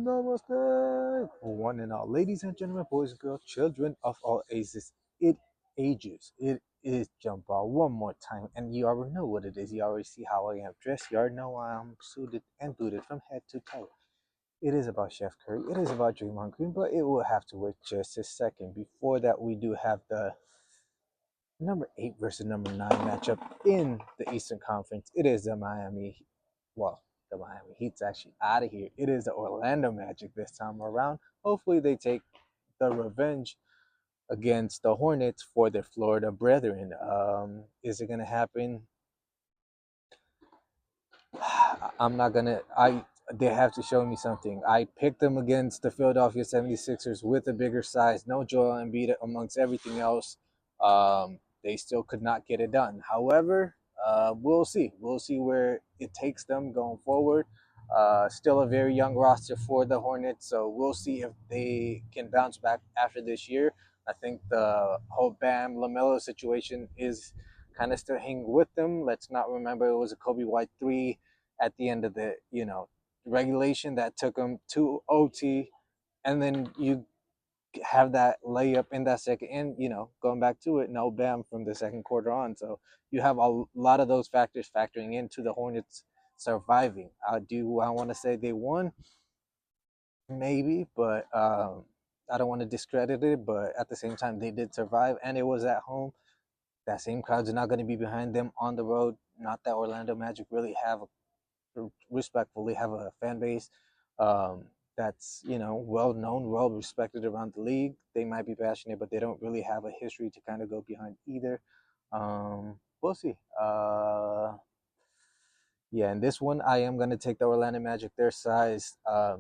Namaste, one and all, ladies and gentlemen, boys and girls, children of all ages. It is JumpBall one more time, and you already know what it is. You already see how I am dressed. You already know I'm suited and booted from head to toe. It is about Chef Curry. It is about Draymond Green, but it will have to wait just a second. Before that, we do have the number 8 versus number 9 matchup in the Eastern Conference. It is the Miami Heat's actually out of here. It is the Orlando Magic this time around. Hopefully they take the revenge against the Hornets for their Florida brethren. Is it gonna happen? I'm not gonna they have to show me something. I picked them against the Philadelphia 76ers with a bigger size. No Joel Embiid amongst everything else. They still could not get it done. However, we'll see. We'll see where it takes them going forward. Still a very young roster for the Hornets, so we'll see if they can bounce back after this year. I think the whole Bam LaMelo situation is kind of still hanging with them. Let's not remember it was a Kobe White 3 at the end of the regulation that took them to OT, and then you have that layup in that second, and going back to it, no Bam from the second quarter on. So you have a lot of those factors factoring into the Hornets surviving. I want to say they won? Maybe, but I don't want to discredit it. But at the same time, they did survive, and it was at home. That same crowd's not going to be behind them on the road. Not that Orlando Magic really respectfully have a fan base that's well known, well respected around the league. They might be passionate, but they don't really have a history to kind of go behind either. We'll see. Yeah, in this one, I am going to take the Orlando Magic, their size I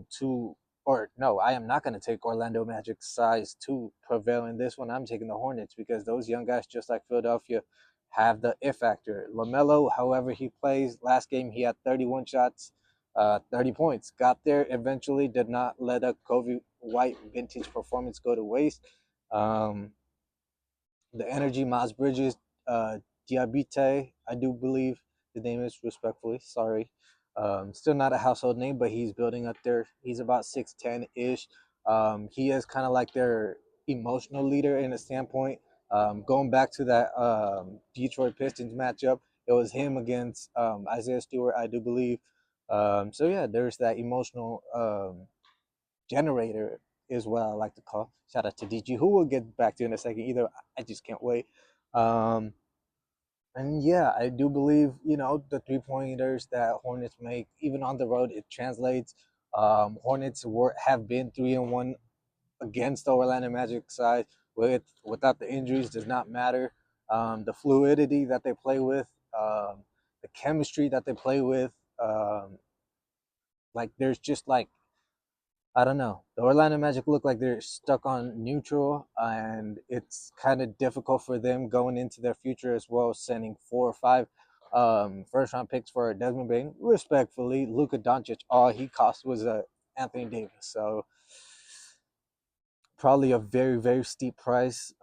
am not going to take Orlando Magic's size to prevail in this one. I'm taking the Hornets because those young guys, just like Philadelphia, have the it factor. LaMelo, however he plays, last game he had 31 shots, 30 points. Got there eventually, did not let a Kobe White vintage performance go to waste. The energy, Miles Bridges, Diabite, I do believe the name is, respectfully. Sorry. Still not a household name, but he's building up there. He's about 6'10 ish. He is kind of like their emotional leader in a standpoint. Going back to that Detroit Pistons matchup, it was him against Isaiah Stewart, I do believe. So yeah, there's that emotional generator is what I like to call. Shout out to DG, who we'll get back to in a second. Either I just can't wait. Um, and yeah, I do believe the 3 pointers that Hornets make, even on the road, it translates. Hornets have been 3-1 against the Orlando Magic side without the injuries does not matter. The fluidity that they play with, the chemistry that they play with, like there's just like I don't know. The Orlando Magic look like they're stuck on neutral, and it's kind of difficult for them going into their future as well, sending 4 or 5 first round picks for Desmond Bain. Respectfully, Luka Doncic, all he cost was Anthony Davis. So probably a very, very steep price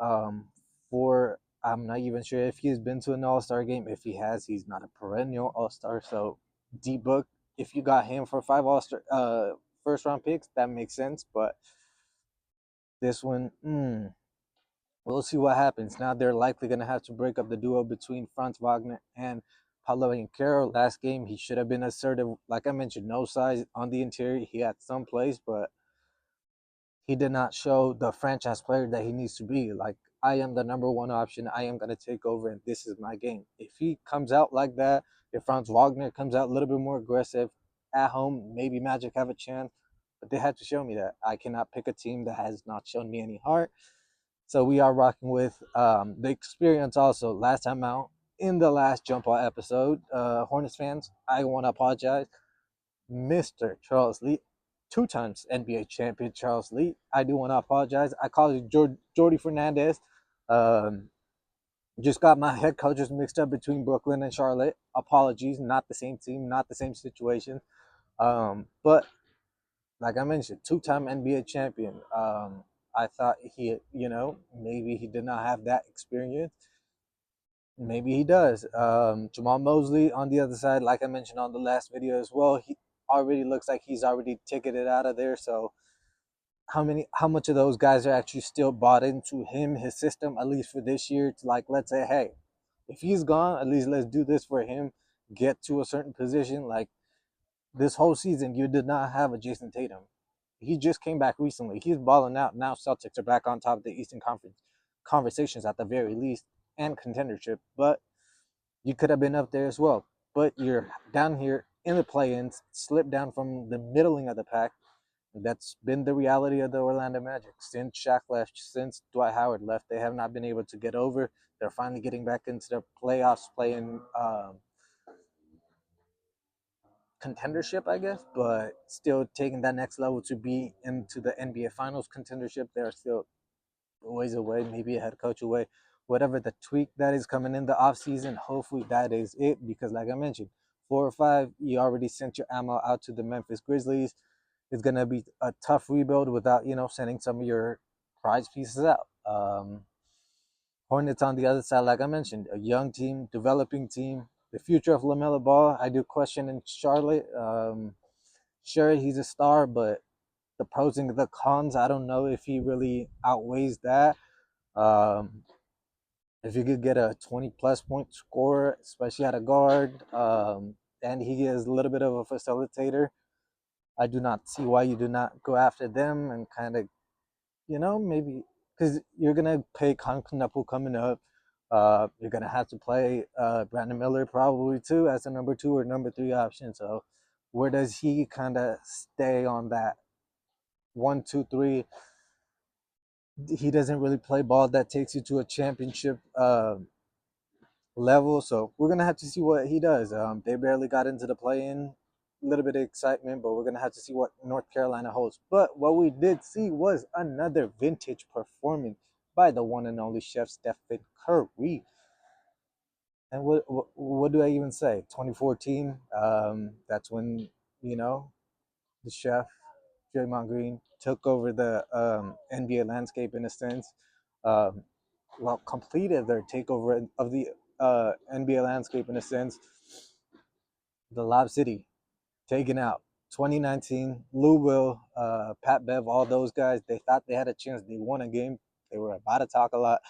for. I'm not even sure if he's been to an All-Star game. If he has, he's not a perennial All-Star. So D-Book, if you got him for 5 All-Star first round picks, that makes sense. But this one, we'll see what happens. Now they're likely going to have to break up the duo between Franz Wagner and Paolo Banchero. Last game, he should have been assertive. Like I mentioned, no size on the interior. He had some plays, but he did not show the franchise player that he needs to be. Like, I am the number one option. I am going to take over, and this is my game. If he comes out like that, if Franz Wagner comes out a little bit more aggressive at home, maybe Magic have a chance. But they had to show me that. I cannot pick a team that has not shown me any heart. So we are rocking with the experience also. Last time out, in the last JumpBall episode, Hornets fans, I want to apologize. Mr. Charles Lee, 2 times NBA champion Charles Lee. I do want to apologize. I called you Jordy Fernandez. Just got my head coaches mixed up between Brooklyn and Charlotte. Apologies, not the same team, not the same situation. But like I mentioned, 2-time NBA champion. I thought he, maybe he did not have that experience. Maybe he does. Jamal Mosley on the other side, like I mentioned on the last video as well, already looks like he's already ticketed out of there. So how much of those guys are actually still bought into him, his system, at least for this year, to like, let's say, hey, if he's gone, at least let's do this for him, get to a certain position. Like this whole season, you did not have a Jason Tatum. He just came back recently. He's balling out. Now Celtics are back on top of the Eastern Conference conversations at the very least and contendership, but you could have been up there as well. But you're down here in the play-ins, slipped down from the middling of the pack. That's been the reality of the Orlando Magic. Since Shaq left, since Dwight Howard left, they have not been able to get over. They're finally getting back into the playoffs, playing contendership, I guess, but still taking that next level to be into the NBA Finals contendership. They're still ways away, maybe a head coach away. Whatever the tweak that is coming in the offseason, hopefully that is it. Because, like I mentioned, 4 or 5, you already sent your ammo out to the Memphis Grizzlies. It's going to be a tough rebuild without, sending some of your prize pieces out. Hornets on the other side, like I mentioned, a young team, developing team. The future of LaMelo Ball, I do question in Charlotte. Sure, he's a star, but the pros and the cons, I don't know if he really outweighs that. Um, if you could get a 20-plus point scorer, especially at a guard, and he is a little bit of a facilitator, I do not see why you do not go after them and kind of, maybe because you're going to pay Knuckle coming up. You're going to have to play Brandon Miller probably too as a number 2 or number 3 option. So where does he kind of stay on that 1, 2, 3? He doesn't really play ball that takes you to a championship level. So we're gonna have to see what he does. They barely got into the play-in, a little bit of excitement, but we're gonna have to see what North Carolina holds. But what we did see was another vintage performance by the one and only Chef Stephen Curry. And what do I even say? 2014. That's when the chef Draymond Green took over the NBA landscape in a sense. Um, completed their takeover of the NBA landscape in a sense. The Lob City taken out. 2019, Lou Will, Pat Bev, all those guys, they thought they had a chance. They won a game. They were about to talk a lot.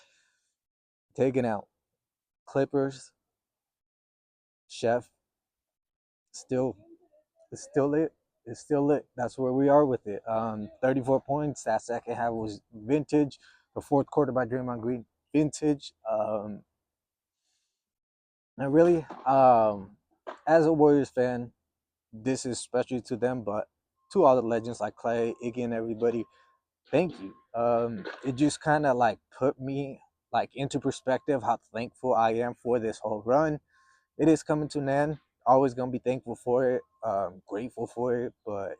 Taken out. Clippers, Chef, still, it's still lit. It's still lit. That's where we are with it. 34 points. That second half was vintage. The fourth quarter by Draymond Green, vintage. And really, as a Warriors fan, this is special to them, but to all the legends like Clay, Iggy, and everybody, thank you. It just kind of like put me like into perspective how thankful I am for this whole run. It is coming to an end. Always gonna be thankful for it, grateful for it, but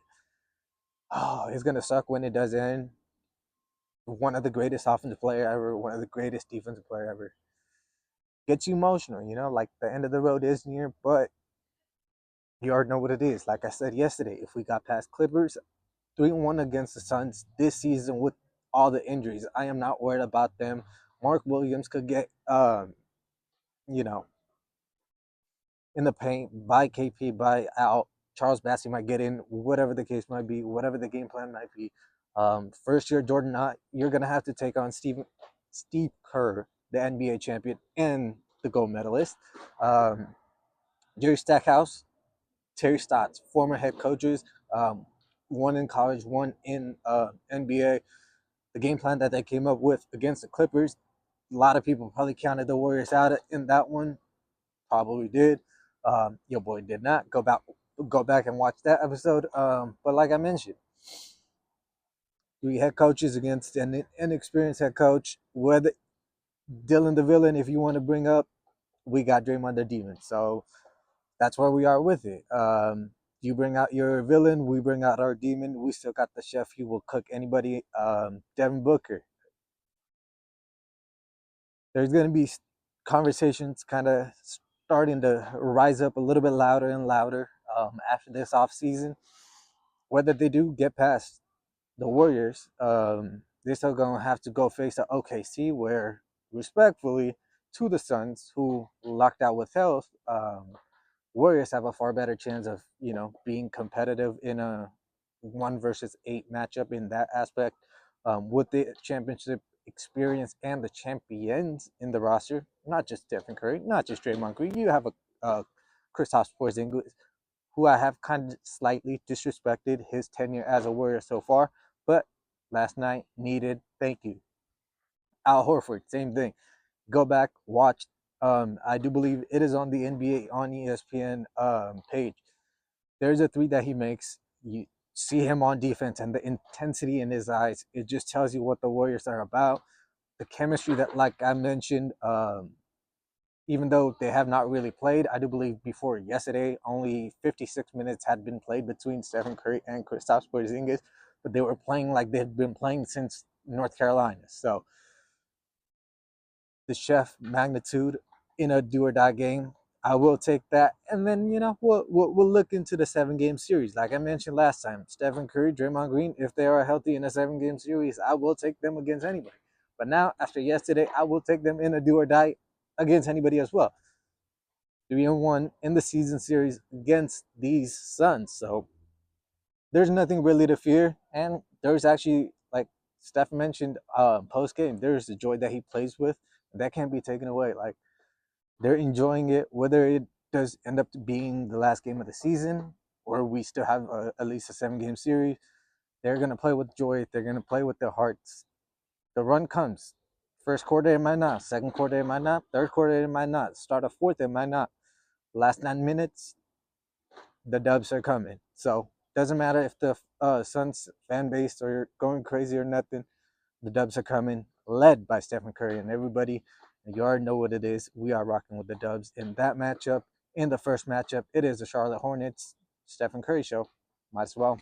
it's gonna suck when it does end. One of the greatest offensive player ever, one of the greatest defensive player ever. Gets you emotional, like the end of the road is near, but you already know what it is. Like I said yesterday, if we got past Clippers, 3-1 against the Suns this season with all the injuries, I am not worried about them. Mark Williams could get, you know, in the paint by KP, by out. Charles Bassey might get in, whatever the case might be, whatever the game plan might be. First year Jordan Knott, you're gonna have to take on Steve Kerr, the NBA champion and the gold medalist. Jerry Stackhouse, Terry Stotts, former head coaches, one in college, one in NBA. The game plan that they came up with against the Clippers, a lot of people probably counted the Warriors out in that one. Probably did. Your boy did not. Go back and watch that episode. But like I mentioned, 3 head coaches against an inexperienced head coach. Whether Dylan the villain, if you want to bring up, we got Draymond the demon. So that's where we are with it. You bring out your villain, we bring out our demon. We still got the chef. He will cook anybody. Devin Booker. There's going to be conversations kind of starting to rise up a little bit louder and louder after this offseason. Whether they do get past the Warriors, they're still going to have to go face the OKC, where respectfully to the Suns, who locked out with health, Warriors have a far better chance of being competitive in a 1 versus 8 matchup in that aspect, with the championship experience and the champions in the roster. Not just Stephen Curry, not just Draymond Green. You have a Kristaps Porzingis, who I have kind of slightly disrespected his tenure as a Warrior so far, but last night needed thank you. Al Horford, same thing. Go back, watch. I do believe it is on the NBA on ESPN page. There's a three that he makes. You see him on defense and the intensity in his eyes. It just tells you what the Warriors are about. The chemistry that, like I mentioned, even though they have not really played, I do believe before yesterday, only 56 minutes had been played between Stephen Curry and Kristaps Porzingis, but they were playing like they've been playing since North Carolina. So the chef magnitude in a do or die game, I will take that. And then we'll look into the 7 game series. Like I mentioned last time, Stephen Curry, Draymond Green, if they are healthy in a 7 game series, I will take them against anybody. But now after yesterday, I will take them in a do or die against anybody as well. 3-1 in the season series against these Suns. So there's nothing really to fear. And there's actually, like Steph mentioned post game, there's the joy that he plays with that can't be taken away. Like, they're enjoying it, whether it does end up being the last game of the season or we still have at least a 7 game series. They're going to play with joy. They're going to play with their hearts. The run comes. First quarter, it might not. Second quarter, it might not. Third quarter, it might not. Start of fourth, it might not. Last 9 minutes, the dubs are coming. So doesn't matter if the Suns fan base are going crazy or nothing. The dubs are coming, led by Stephen Curry and everybody. And you already know what it is. We are rocking with the dubs in that matchup. In the first matchup, it is the Charlotte Hornets, Stephen Curry show. Might as well.